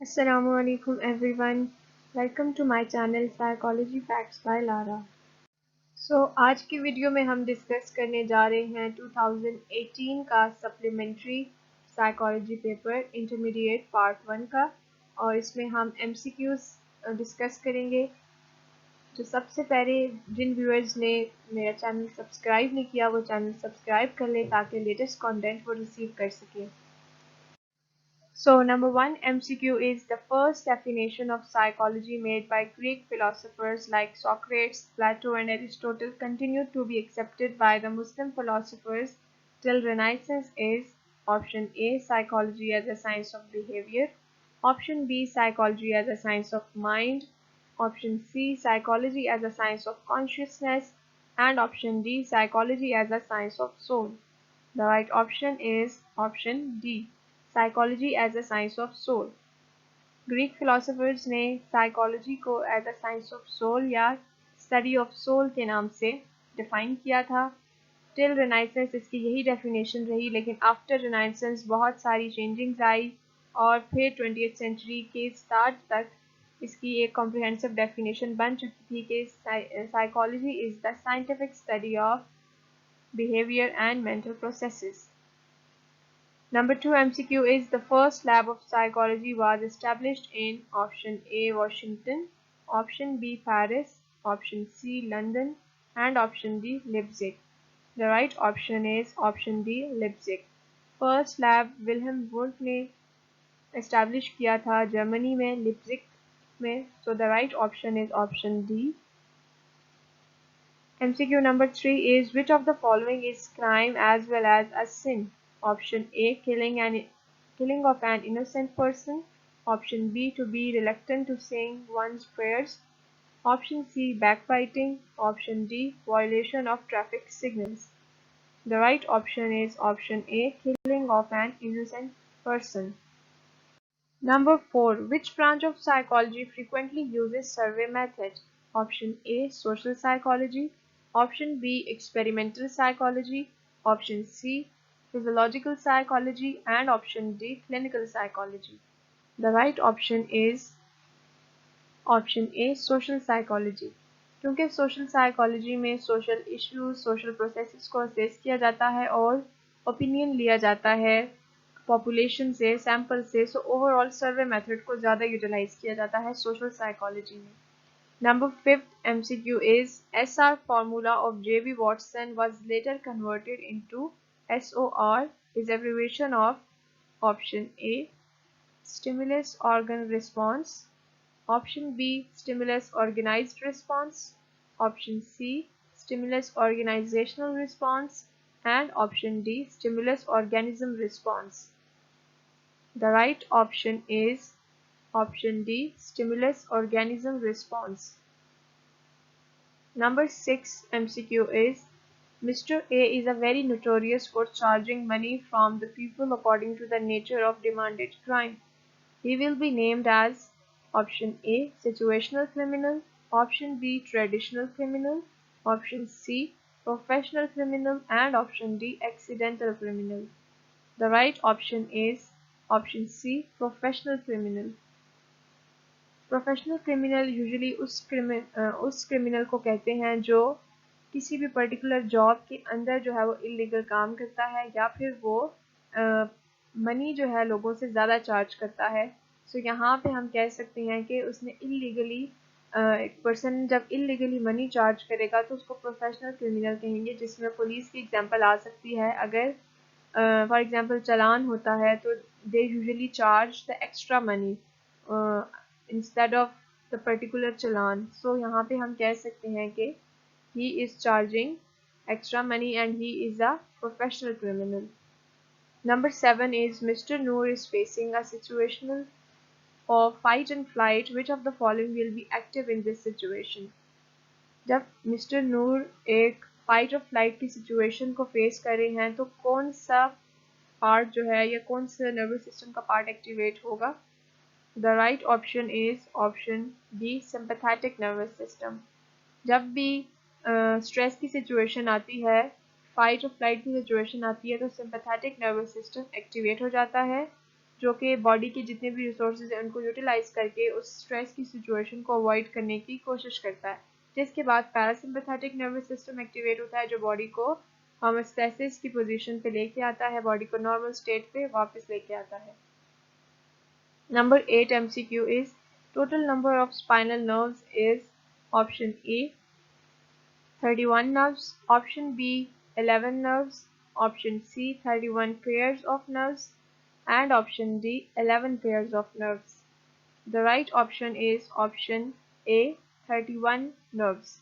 Assalamualaikum everyone. Welcome to my channel Psychology Facts by Lara. आज की video में हम डिस्कस करने जा रहे हैं 2018 का supplementary psychology paper intermediate part 1 का, और इसमें हम एमसीक्यूज डिस्कस करेंगे। तो सबसे पहले जिन व्यूअर्स ने मेरा चैनल सब्सक्राइब नहीं किया वो चैनल सब्सक्राइब कर लें ताकि लेटेस्ट कंटेंट वो रिसीव कर सकें। So, number one MCQ is the first definition of psychology made by Greek philosophers like Socrates, Plato, and Aristotle continued to be accepted by the Muslim philosophers till Renaissance is option A. Psychology as a science of behavior, option B. Psychology as a science of mind, option C. Psychology as a science of consciousness, and option D. Psychology as a science of soul. The right option is option D. Psychology as a science of soul. Greek philosophers ने psychology को as a science of soul या study of soul के नाम से define किया था। Till renaissance इसकी यही डेफिनेशन रही, लेकिन आफ्टर रिनाइसेंस बहुत सारी चेंजिंग्स आई और फिर 20th सेंचुरी के स्टार्ट तक इसकी एक कॉम्प्रिहेंसिव डेफिनेशन बन चुकी थी कि psychology is the scientific study of behavior and mental processes. Number 2 MCQ is the first lab of psychology was established in option A. Washington, option B. Paris, option C. London, and option D. Leipzig. The right option is option D. Leipzig. First lab Wilhelm Wundt ने establish किया था Germany में Leipzig में. So the right option is option D. MCQ number 3 is which of the following is crime as well as a sin? Option A. Killing of an innocent person. Option B. To be reluctant to saying one's prayers. Option C. Backbiting. Option D. Violation of traffic signals. The right option is option A. Killing of an innocent person. Number 4. Which branch of psychology frequently uses survey method? Option A. Social psychology. Option B. Experimental psychology. Option C. Physiological psychology. And option D. Clinical psychology. The right option is option A. Social psychology. क्योंकि social psychology में social issues social processes को assess किया जाता है और opinion लिया जाता है पॉपुलेशन से सैंपल से, सो ओवरऑल सर्वे मेथड को ज़्यादा यूटिलाइज किया जाता है सोशल साइकोलॉजी में. Number 5th MCQ is SR formula of J.B. Watson was later converted into SOR is abbreviation of option A. Stimulus organ response, option B. Stimulus organized response, option C. Stimulus organizational response, and option D. Stimulus organism response. The right option is option D. Stimulus organism response. Number 6 MCQ is Mr. A is a very notorious for charging money from the people according to the nature of demanded crime. He will be named as option A. Situational criminal, option B. Traditional criminal, option C. Professional criminal, and option D. Accidental criminal. The right option is option C. Professional criminal. Professional criminal usually उस criminal को कहते हैं जो किसी भी particular job के अंदर जो है वो इलीगल काम करता है या फिर वो मनी जो है लोगों से ज़्यादा चार्ज करता है. सो यहाँ पे हम कह सकते हैं कि उसने इलीगली एक पर्सन जब इलीगली मनी चार्ज करेगा तो उसको प्रोफेशनल क्रिमिनल कहेंगे, जिसमें पुलिस की एग्जांपल आ सकती है. अगर फॉर एग्जांपल चालान होता है तो they usually charge the extra money instead of the particular challan. So यहाँ पे हम कह सकते हैं कि he is charging extra money and he is a professional criminal. Number 7 is Mr. Noor is facing a situational of fight and flight. Which of the following will be active in this situation? जब mister नूर एक fight और flight की situation को face कर रहे हैं तो कौन सा पार्ट जो है या कौन सा नर्वस सिस्टम का पार्ट एक्टिवेट होगा? The right option is option B. Sympathetic nervous system. जब भी स्ट्रेस की सिचुएशन आती है, फाइट और फ्लाइट की सिचुएशन आती है तो सिंपैथेटिक नर्वस सिस्टम एक्टिवेट हो जाता है जो कि बॉडी के जितने भी रिसोर्सेज हैं उनको यूटिलाइज करके उस स्ट्रेस की सिचुएशन को अवॉइड करने की कोशिश करता है, जिसके बाद पैरासिम्पैथेटिक नर्वस सिस्टम एक्टिवेट होता है जो बॉडी को होमोस्टैसिस की पोजीशन पे लेके आता है, बॉडी को नॉर्मल स्टेट पे वापस लेके आता है। Number 8 MCQ is total number of spinal nerves is option A 31 nerves, option B 11 nerves, option C 31 pairs of nerves, and option D 11 pairs of nerves. The right option is option A 31 nerves.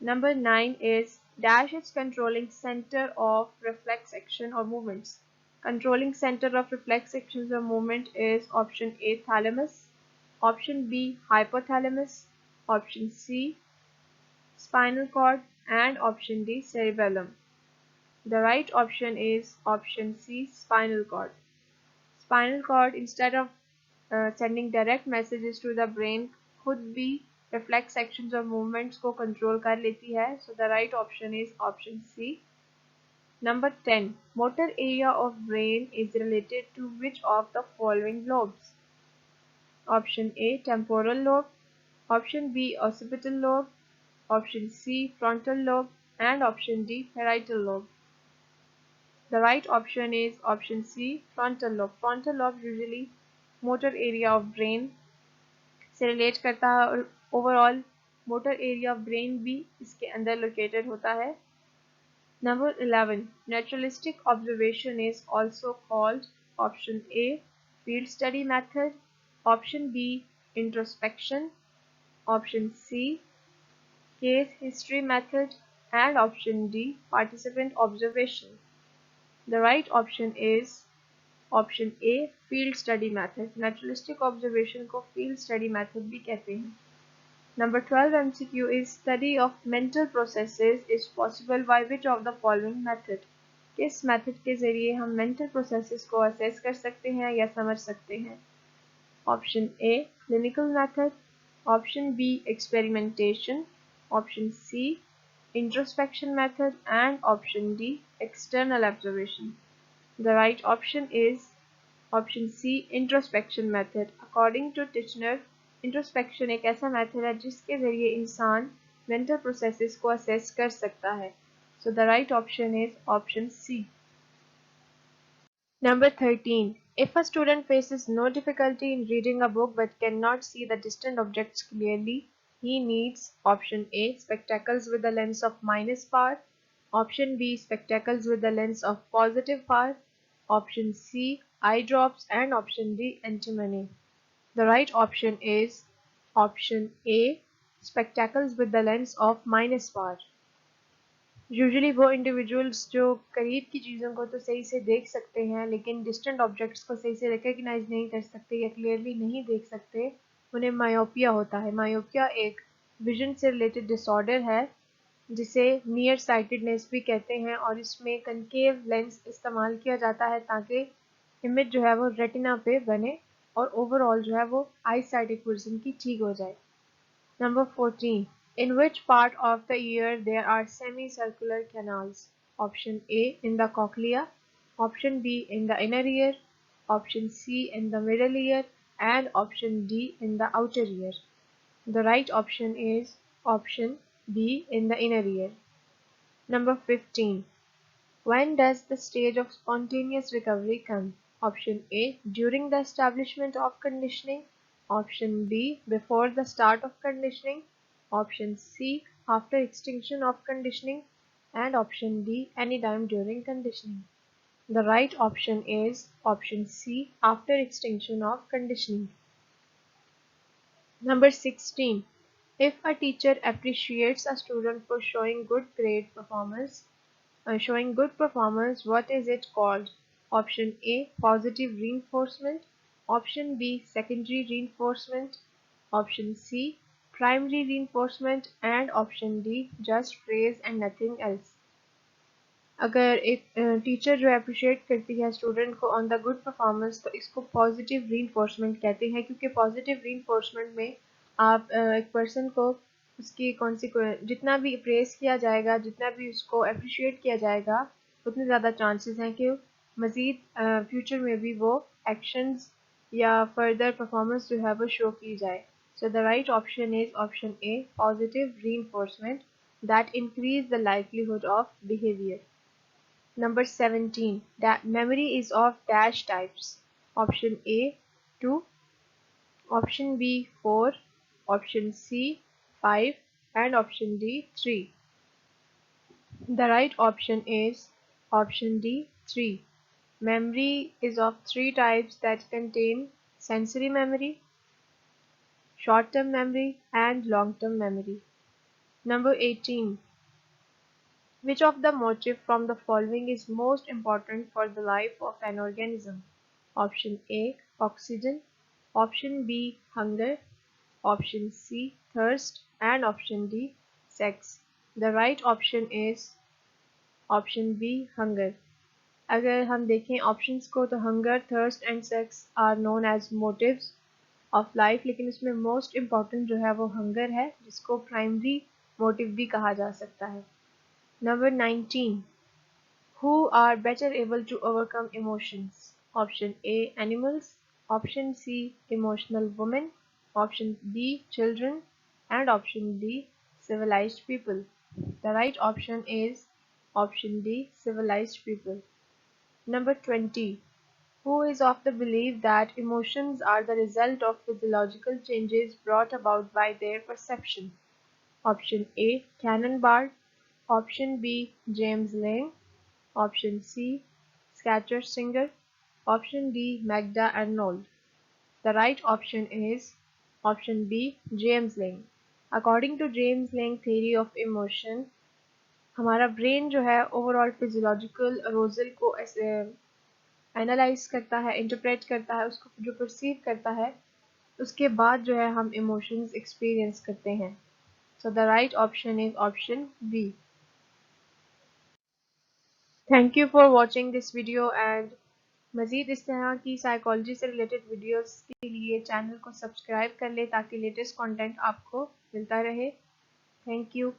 Number 9 is dash its controlling center of reflex action or movements. Controlling center of reflex actions or movement is option A thalamus, option B hypothalamus, option C spinal cord, and option D cerebellum. The right option is option C spinal cord. Spinal cord, instead of sending direct messages to the brain, खुद भी reflex actions और movements को control कर लेती है. So the right option is option C. Number 10. Motor area of brain is related to which of the following lobes? Option A temporal lobe, option B occipital lobe, option C frontal lobe, and option D parietal lobe. The right option is option C frontal lobe. Frontal lobe usually motor area of brain से relate करता है और overall motor area of brain भी इसके अंदर located होता है. Number 11. Naturalistic observation is also called option A field study method, option B introspection, option C case history method, and option D participant observation. The right option is option A field study method. Naturalistic observation को field study method भी कहते हैं. Number 12 MCQ is study of mental processes is possible by which of the following method? किस method के जरिए हम mental processes को assess कर सकते हैं या समझ सकते हैं? Option A clinical method, option B experimentation, option C introspection method, and option D external observation. The right option is option C introspection method. According to Titchener, introspection एक ऐसा मेथड है जिसके जरिए इंसान mental processes को assess कर सकता है. So the right option is option C. Number 13. If a student faces no difficulty in reading a book but cannot see the distant objects clearly, he needs option A spectacles with a lens of minus power, option B spectacles with a lens of positive power, option C eye drops, and option D antimony. The right option is option A spectacles with the lens of minus power. Usually वो individuals जो करीब की चीज़ों को तो सही से देख सकते हैं लेकिन डिस्टेंट ऑब्जेक्ट्स को सही से रिकग्नाइज नहीं कर सकते या क्लियरली नहीं देख सकते, उन्हें मायोपिया होता है. मायोपिया एक विजन से रिलेटेड डिसऑर्डर है जिसे नियर साइटेडनेस भी कहते हैं और इसमें कनकेव लेंस इस्तेमाल किया जाता है ताकि इमेज जो है वो रेटिना पे बने और ओवरऑल जो है वो आई साइट एक पर्सन की ठीक हो जाए. Number 14. In which part of the ear there are semicircular canals? Option A in the cochlea, option B in the inner ear, option C in the middle ear, and option D in the outer ear. The right option is option B in the inner ear. Number 15. When does the stage of spontaneous recovery come? Option A during the establishment of conditioning, option B before the start of conditioning, option C after extinction of conditioning, and option D anytime during conditioning. The right option is option C after extinction of conditioning. Number 16. If a teacher appreciates a student for showing good performance, what is it called? Option A positive reinforcement, option B secondary reinforcement, option C primary reinforcement, and option D just praise and nothing else. अगर एक teacher जो appreciate करती है student को on the good performance तो इसको positive reinforcement कहते हैं, क्योंकि पॉजिटिव रीइंफोर्समेंट में आप एक पर्सन को उसकी जितना भी प्रेस किया जाएगा, जितना भी उसको अप्रिशिएट किया जाएगा, उतने ज़्यादा चांसेस हैं कि मज़ीद फ्यूचर में भी वो एक्शंस या फर्दर परफॉर्मेंस जो है वो शो की जाए. So the right option is option A, positive reinforcement that increase the likelihood of behavior. Number 17, that memory is of dash types. Option A 2, option B 4, option C 5, and option D 3. The right option is option D 3. Memory is of three types that contain sensory memory, short-term memory, and long-term memory. Number 18. Which of the motif from the following is most important for the life of an organism? Option A, oxygen, option B, hunger, option C, thirst, and option D, sex. The right option is option B, hunger. अगर हम देखें options को तो hunger, thirst and sex are known as motives of life, लेकिन इसमें most important जो है वो हंगर है, जिसको प्राइमरी मोटिव भी कहा जा सकता है. Number 19. Who are better able to overcome emotions? Option A, animals, option C, emotional women, option B, children, and option D, civilized people. The right option is option D, civilized people. Number 20. Who is of the belief that emotions are the result of physiological changes brought about by their perception? Option A, Cannon-Bard, option B, James Lange, option C, Scattersinger, option D, Magda Arnold. The right option is option B, James Lange. According to James Lange theory of emotion, हमारा brain जो है overall physiological अरोजल को analyse करता है, interpret करता है, उसको जो परसीव करता है, उसके बाद जो है हम इमोशंस एक्सपीरियंस करते हैं. So the right option is option B. Thank you for watching this video and मज़ीद इस तरह की साइकोलॉजी से रिलेटेड वीडियोस के लिए चैनल को सब्सक्राइब कर लें ताकि लेटेस्ट कंटेंट आपको मिलता रहे. Thank you.